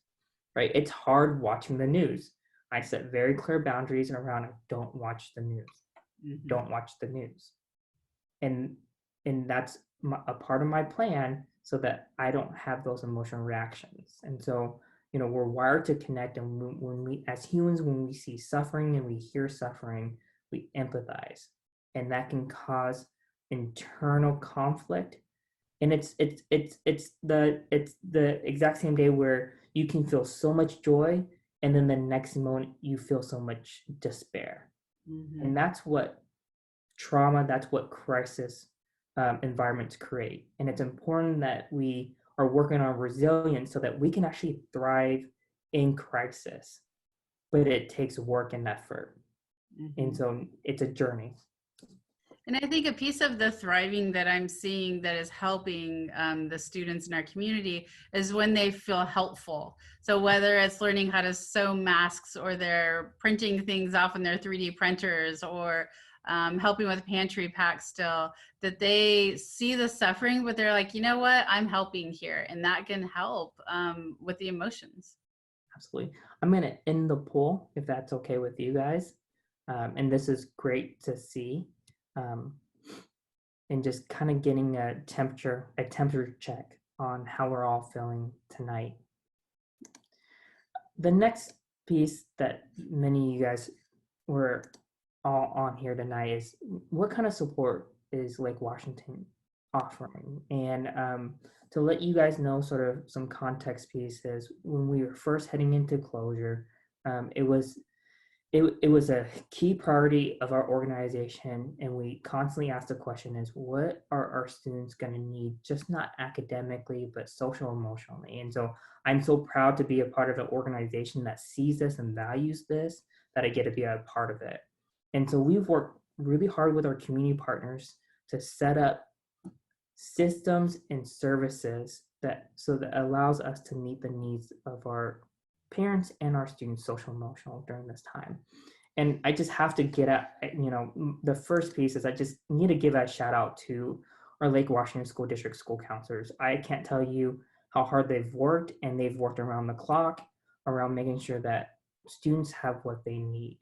Speaker 2: right? It's hard watching the news. I set very clear boundaries around, I don't watch the news.
Speaker 1: Mm-hmm.
Speaker 2: Don't watch the news. And that's a part of my plan so that I don't have those emotional reactions. And so, we're wired to connect. And when we, as humans, when we see suffering and we hear suffering, we empathize. And that can cause internal conflict. And it's the exact same day where you can feel so much joy, and then the next moment you feel so much despair.
Speaker 1: Mm-hmm.
Speaker 2: And that's what trauma, that's what crisis environments create. And it's important that we are working on resilience so that we can actually thrive in crisis. But it takes work and effort.
Speaker 1: Mm-hmm.
Speaker 2: And so it's a journey.
Speaker 1: And I think a piece of the thriving that I'm seeing that is helping the students in our community is when they feel helpful. So whether it's learning how to sew masks, or they're printing things off in their 3D printers, or helping with pantry packs still, that they see the suffering, but they're like, you know what, I'm helping here. And that can help with the emotions.
Speaker 2: Absolutely. I'm going to end the poll if that's okay with you guys. And this is great to see. And just kind of getting a temperature check on how we're all feeling tonight. The next piece that many of you guys were all on here tonight is what kind of support is Lake Washington offering? And to let you guys know sort of some context pieces, when we were first heading into closure, it was a key priority of our organization, and we constantly ask the question is, what are our students going to need, just not academically, but social emotionally? And so I'm so proud to be a part of an organization that sees this and values this, that I get to be a part of it. And so we've worked really hard with our community partners to set up systems and services that allows us to meet the needs of our parents and our students, social emotional, during this time. And I just have to get at, the first piece is I just need to give a shout out to our Lake Washington School District school counselors. I can't tell you how hard they've worked, and they've worked around the clock around making sure that students have what they need.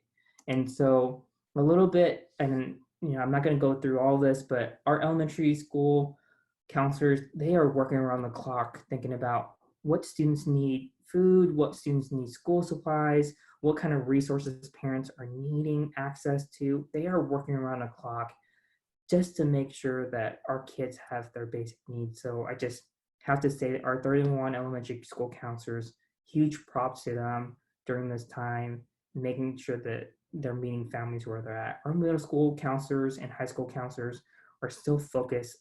Speaker 2: And so a little bit, and I'm not going to go through all this, but our elementary school counselors, they are working around the clock thinking about what students need food, what students need school supplies, what kind of resources parents are needing access to. They are working around the clock just to make sure that our kids have their basic needs. So I just have to say that our 31 elementary school counselors, huge props to them during this time, making sure that they're meeting families where they're at. Our middle school counselors and high school counselors are still focused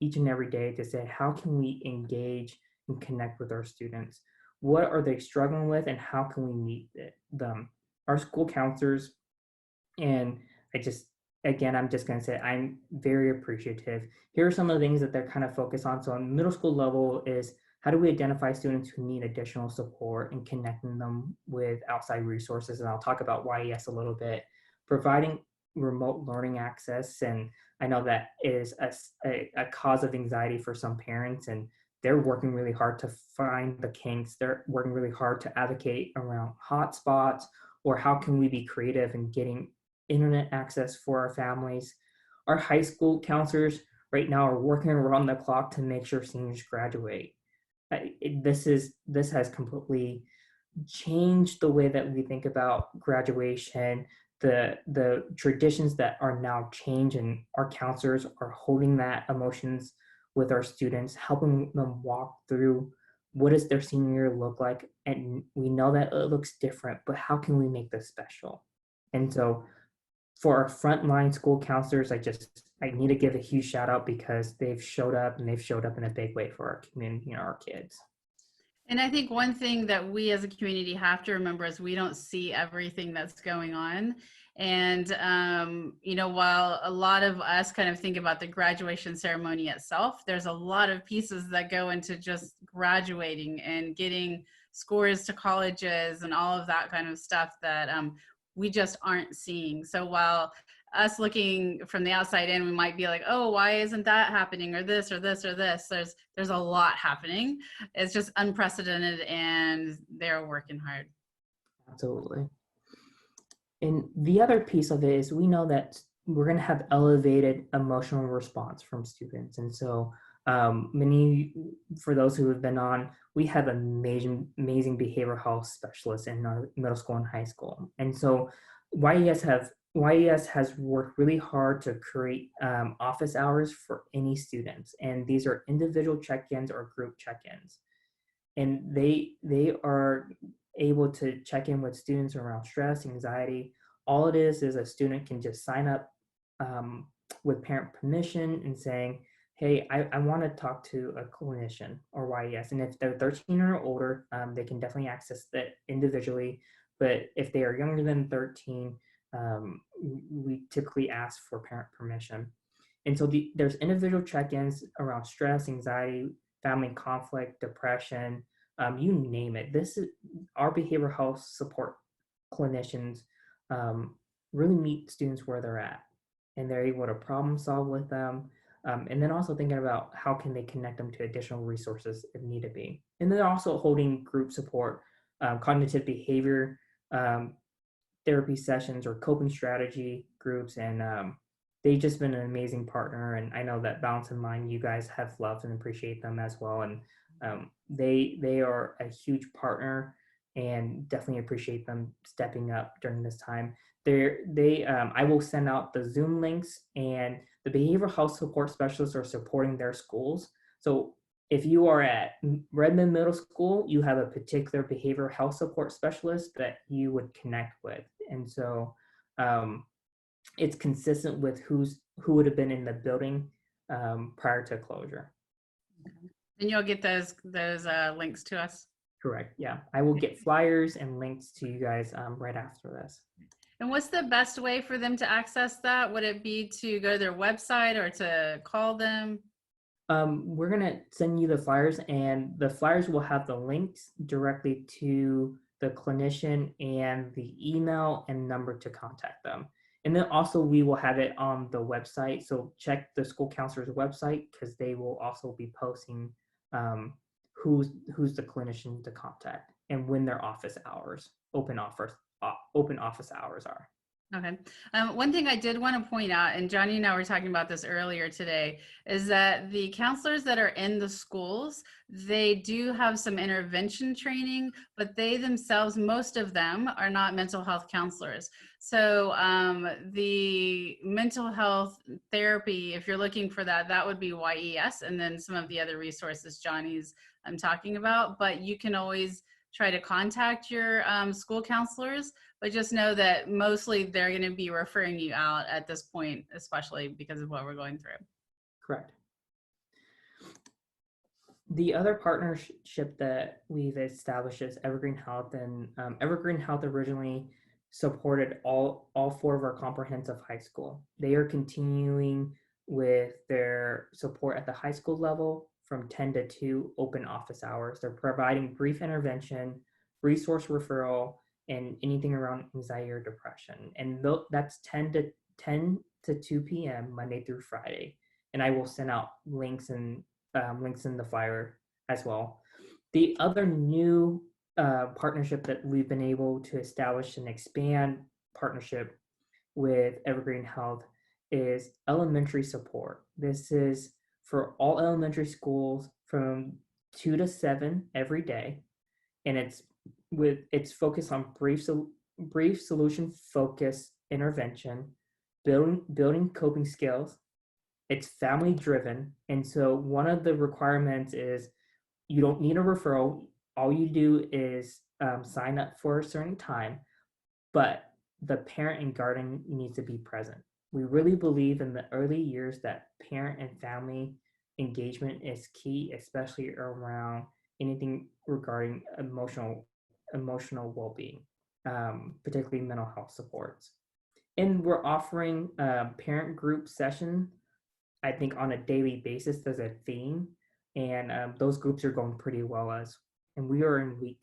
Speaker 2: each and every day to say, how can we engage and connect with our students? What are they struggling with, and how can we meet them? Our school counselors, and I'm just going to say I'm very appreciative. Here are some of the things that they're kind of focused on. So on middle school level is, how do we identify students who need additional support and connecting them with outside resources? And I'll talk about YES a little bit. Providing remote learning access, and I know that is a cause of anxiety for some parents, and they're working really hard to find the kinks. They're working really hard to advocate around hotspots, or how can we be creative in getting internet access for our families. Our high school counselors right now are working around the clock to make sure seniors graduate. This has completely changed the way that we think about graduation, the traditions that are now changed, and our counselors are holding that emotions with our students, helping them walk through what does their senior year look like. And we know that it looks different, but how can we make this special? And so for our frontline school counselors, I need to give a huge shout out, because they've showed up, and they've showed up in a big way for our community and our kids.
Speaker 1: And I think one thing that we as a community have to remember is we don't see everything that's going on. And, while a lot of us kind of think about the graduation ceremony itself, there's a lot of pieces that go into just graduating and getting scores to colleges and all of that kind of stuff that we just aren't seeing. So while us looking from the outside in, we might be like, oh, why isn't that happening, or this or this or this? There's a lot happening. It's just unprecedented, and they're working hard.
Speaker 2: Absolutely. And the other piece of it is, we know that we're going to have elevated emotional response from students. And so for those who have been on, we have amazing behavioral health specialists in our middle school and high school. And so YES has worked really hard to create office hours for any students. And these are individual check-ins or group check-ins. And they are able to check in with students around stress, anxiety. All it is a student can just sign up with parent permission and saying, hey, I want to talk to a clinician or YES. And if they're 13 or older, they can definitely access that individually. But if they are younger than 13, we typically ask for parent permission. And so there's individual check-ins around stress, anxiety, family conflict, depression, you name it. This is our behavioral health support clinicians really meet students where they're at, and they're able to problem solve with them. And then also thinking about how can they connect them to additional resources if need to be. And then also holding group support, cognitive behavior therapy sessions or coping strategy groups, and they've just been an amazing partner. And I know that Balance in Mind, you guys have loved and appreciate them as well. And they are a huge partner, and definitely appreciate them stepping up during this time. I will send out the Zoom links, and the behavioral health support specialists are supporting their schools. So if you are at Redmond Middle School, you have a particular behavioral health support specialist that you would connect with. And so it's consistent with who would have been in the building prior to closure.
Speaker 1: And you'll get those links to us.
Speaker 2: Correct. Yeah, I will get flyers and links to you guys right after this.
Speaker 1: And what's the best way for them to access that? Would it be to go to their website or to call them?
Speaker 2: We're gonna send you the flyers, and the flyers will have the links directly to the clinician and the email and number to contact them. And then also we will have it on the website. So check the school counselor's website, because they will also be posting who's the clinician to contact and when their open office hours are.
Speaker 1: Okay. One thing I did want to point out, and Johnny and I were talking about this earlier today, is that the counselors that are in the schools, they do have some intervention training, but they themselves, most of them, are not mental health counselors. So the mental health therapy, if you're looking for that, that would be YES, and then some of the other resources Johnny's talking about. But you can always try to contact your school counselors, but just know that mostly they're going to be referring you out at this point, especially because of what we're going through.
Speaker 2: Correct. The other partnership that we've established is Evergreen Health, and Evergreen Health originally supported all four of our comprehensive high school. They are continuing with their support at the high school level from 10 to 2 open office hours. They're providing brief intervention, resource referral, and anything around anxiety or depression. And that's 10 to 2 p.m. Monday through Friday. And I will send out links in the flyer as well. The other new partnership that we've been able to establish and expand partnership with Evergreen Health is elementary support. This is for all elementary schools from 2 to 7 every day, and it's focused on brief solution focused intervention, building coping skills. It's family driven, and so one of the requirements is you don't need a referral. All you do is sign up for a certain time, but the parent and guardian needs to be present. We really believe in the early years that parent and family engagement is key, especially around anything regarding emotional well-being, particularly mental health supports. And we're offering parent group session, I think, on a daily basis. There's a theme, and those groups are going pretty well and we are in week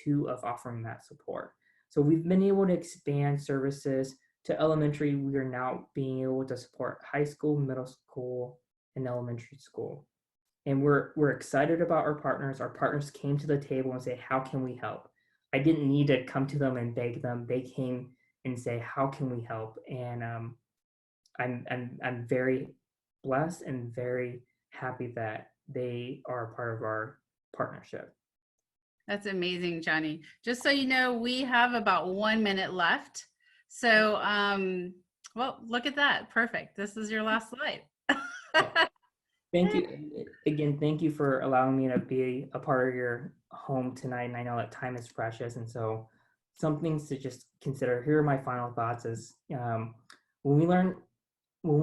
Speaker 2: 2 of offering that support. So we've been able to expand services to elementary. We are now being able to support high school, middle school, and elementary school. And we're excited about our partners. Our partners came to the table and say, how can we help? I didn't need to come to them and beg them. They came and say, how can we help? And I'm very blessed and very happy that they are a part of our partnership.
Speaker 1: That's amazing, Johnny. Just so you know, we have about 1 minute left. So, well, look at that. Perfect. This is your last slide.
Speaker 2: Thank you. Again, thank you for allowing me to be a part of your home tonight. And I know that time is precious. And so some things to just consider. Here are my final thoughts is when we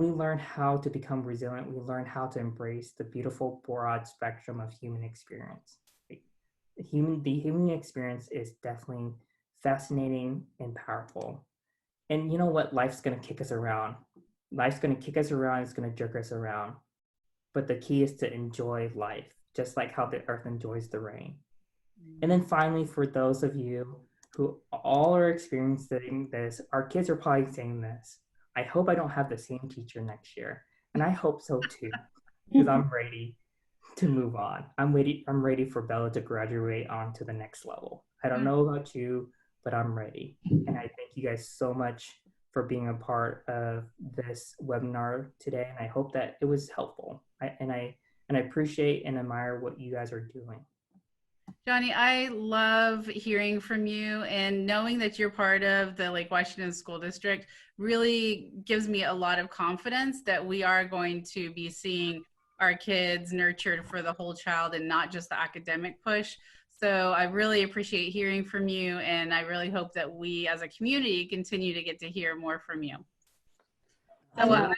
Speaker 2: learn how to become resilient, we learn how to embrace the beautiful broad spectrum of human experience. The human experience is definitely fascinating and powerful. And you know what? Life's going to kick us around. Life's going to kick us around. It's going to jerk us around. But the key is to enjoy life, just like how the earth enjoys the rain. And then finally, for those of you who all are experiencing this, our kids are probably saying this. I hope I don't have the same teacher next year. And I hope so too, because I'm ready to move on. I'm ready for Bella to graduate on to the next level. I don't know about you, but I'm ready. And I thank you guys so much for being a part of this webinar today. And I hope that it was helpful. I appreciate and admire what you guys are doing.
Speaker 1: Johnny, I love hearing from you, and knowing that you're part of the Lake Washington School District really gives me a lot of confidence that we are going to be seeing our kids nurtured for the whole child and not just the academic push. So I really appreciate hearing from you, and I really hope that we as a community continue to get to hear more from you. So,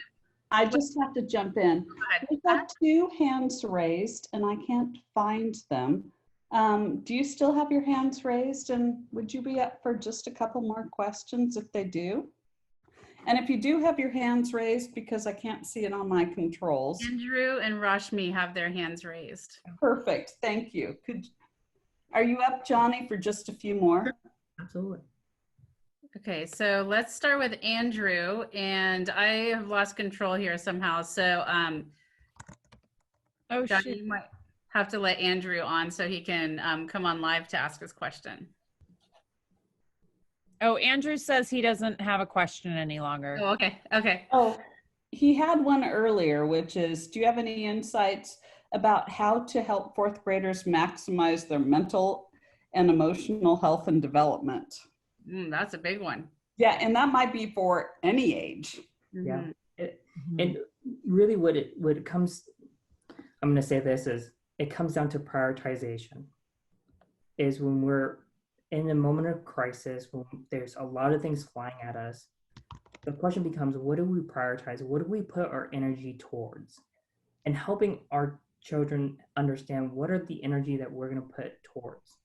Speaker 3: I just have to jump in. We've got 2 hands raised and I can't find them. Do you still have your hands raised, and would you be up for just a couple more questions if they do? And if you do have your hands raised, because I can't see it on my controls.
Speaker 1: Andrew and Rashmi have their hands raised.
Speaker 3: Perfect, thank you. Are you up, Johnny, for just a few more?
Speaker 2: Absolutely.
Speaker 1: Okay, so let's start with Andrew, and I have lost control here somehow. So, Johnny, you might have to let Andrew on so he can come on live to ask his question.
Speaker 4: Oh, Andrew says he doesn't have a question any longer.
Speaker 1: Oh, okay, okay.
Speaker 3: Oh, he had one earlier, which is, do you have any insights about how to help 4th graders maximize their mental and emotional health and development?
Speaker 1: That's a big one.
Speaker 3: Yeah, and that might be for any age.
Speaker 2: Yeah. And really what it comes, I'm going to say this, is it comes down to prioritization. Is when we're in a moment of crisis, when there's a lot of things flying at us, the question becomes, what do we prioritize? What do we put our energy towards? And helping our children understand what are the energy that we're going to put towards.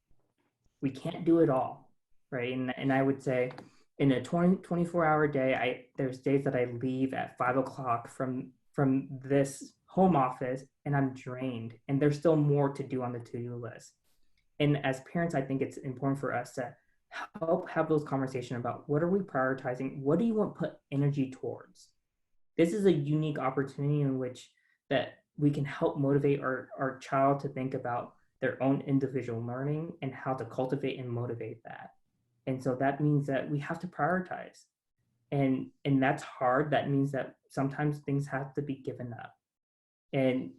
Speaker 2: We can't do it all, right? And I would say in a 24-hour day, there's days that I leave at 5 o'clock from this home office and I'm drained, and there's still more to do on the to-do list. And as parents, I think it's important for us to help have those conversations about what are we prioritizing? What do you want to put energy towards? This is a unique opportunity in which that we can help motivate our child to think about their own individual learning and how to cultivate and motivate that. And so that means that we have to prioritize. And that's hard. That means that sometimes things have to be given up. And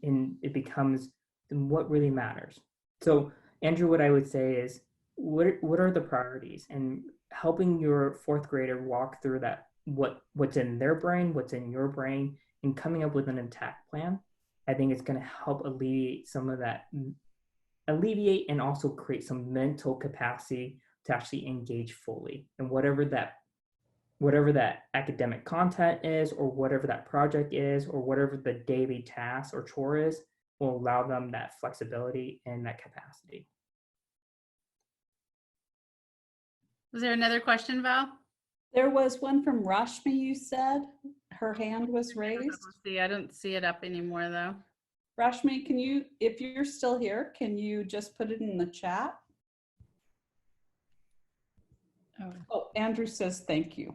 Speaker 2: it becomes what really matters. So Andrew, what I would say is, what are the priorities, and helping your 4th grader walk through that, what's in their brain, what's in your brain, and coming up with an attack plan. I think it's going to help alleviate some of that, and also create some mental capacity to actually engage fully. And whatever that academic content is, or whatever that project is, or whatever the daily task or chore is, will allow them that flexibility and that capacity.
Speaker 1: Was there another question, Val?
Speaker 3: There was one from Rashmi, you said. Her hand was raised.
Speaker 1: See, I don't see it up anymore though.
Speaker 3: Rashmi, can you, if you're still here, can you just put it in the chat? Oh, Andrew says thank you.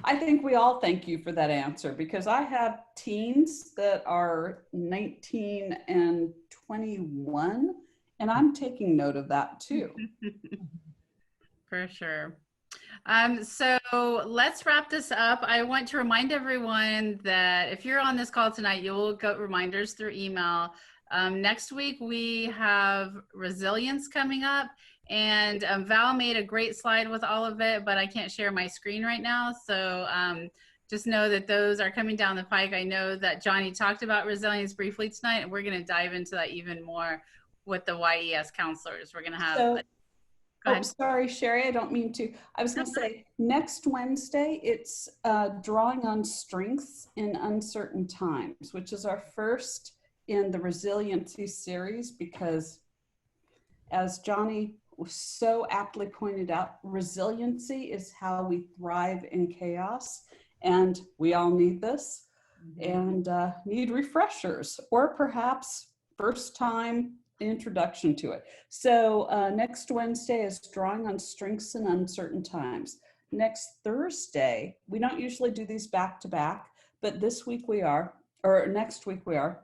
Speaker 3: I think we all thank you for that answer, because I have teens that are 19 and 21, and I'm taking note of that too.
Speaker 1: For sure. So let's wrap this up. I want to remind everyone that if you're on this call tonight, you'll get reminders through email. Next week, we have resilience coming up, and Val made a great slide with all of it, but I can't share my screen right now. So just know that those are coming down the pike. I know that Johnny talked about resilience briefly tonight, and we're going to dive into that even more with the YES counselors. We're going to have...
Speaker 3: Oh, sorry, Sherry, I don't mean to. I was going to say, next Wednesday, it's drawing on strengths in uncertain times, which is our first in the resiliency series, because as Johnny so aptly pointed out, resiliency is how we thrive in chaos. And we all need this and need refreshers or perhaps first time introduction to it. So next Wednesday is drawing on strengths in uncertain times. Next Thursday, we don't usually do these back to back, but this week we are, or next week we are.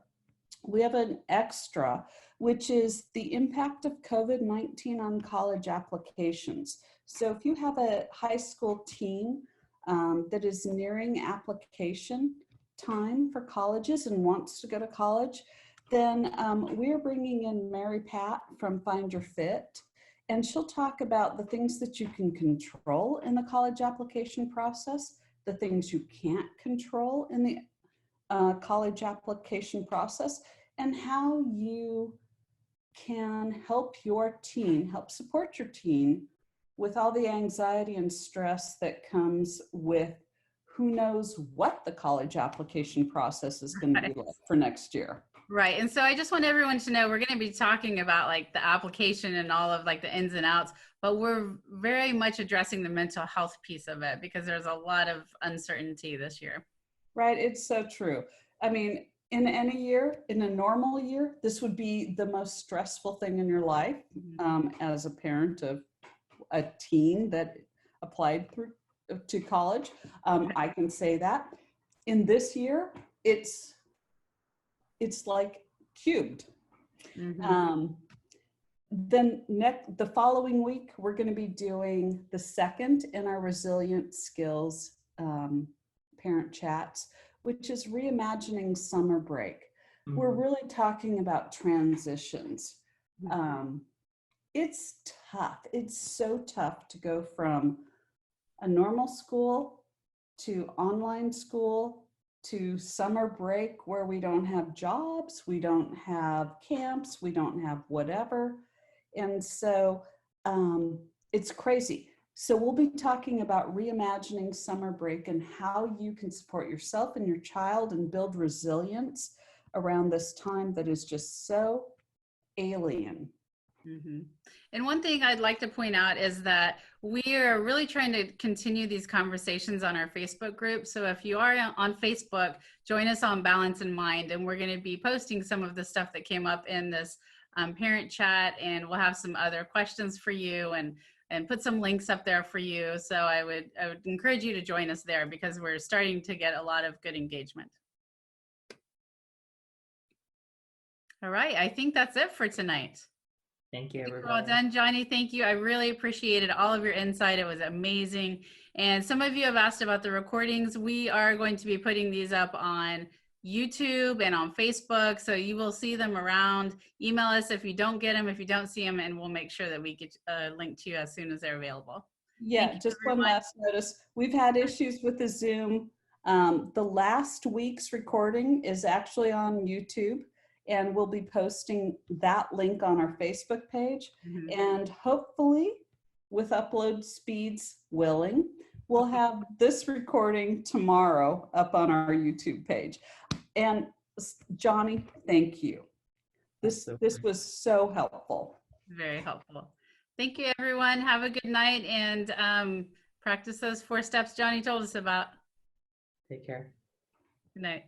Speaker 3: We have an extra, which is the impact of COVID-19 on college applications. So if you have a high school teen that is nearing application time for colleges and wants to go to college, then we're bringing in Mary Pat from Find Your Fit, and she'll talk about the things that you can control in the college application process, the things you can't control in the college application process, and how you can help your teen, help support your teen with all the anxiety and stress that comes with who knows what the college application process is going to be like for next year.
Speaker 1: Right. And so I just want everyone to know we're going to be talking about like the application and all of like the ins and outs, but we're very much addressing the mental health piece of it because there's a lot of uncertainty this year.
Speaker 3: Right. It's so true. I mean, in any year, in a normal year, this would be the most stressful thing in your life as a parent of a teen that applied through to college. I can say that. In this year, it's like cubed. Then the following week, we're going to be doing the second in our resilient skills parent chats, which is reimagining summer break. We're really talking about transitions. It's tough. It's so tough to go from a normal school to online school to summer break where we don't have jobs, we don't have camps, we don't have whatever. And so it's crazy. So we'll be talking about reimagining summer break and how you can support yourself and your child and build resilience around this time that is just so alien.
Speaker 1: And one thing I'd like to point out is that we are really trying to continue these conversations on our Facebook group. So if you are on Facebook, join us on Balance in Mind, and we're going to be posting some of the stuff that came up in this parent chat, and we'll have some other questions for you and put some links up there for you. So I would encourage you to join us there because we're starting to get a lot of good engagement. All right, I think that's it for tonight.
Speaker 2: Thank you, everybody.
Speaker 1: Well done, Johnny. Thank you. I really appreciated all of your insight. It was amazing. And some of you have asked about the recordings. We are going to be putting these up on YouTube and on Facebook, so you will see them around. Email us if you don't get them, if you don't see them, and we'll make sure that we get a link to you as soon as they're available.
Speaker 3: Yeah, just one last notice. We've had issues with the Zoom. The last week's recording is actually on YouTube, and we'll be posting that link on our Facebook page. And hopefully, with upload speeds willing, we'll have this recording tomorrow up on our YouTube page. And Johnny, thank you. This was so helpful.
Speaker 1: Very helpful. Thank you, everyone. Have a good night, and practice those 4 steps Johnny told us about.
Speaker 2: Take care.
Speaker 1: Good night.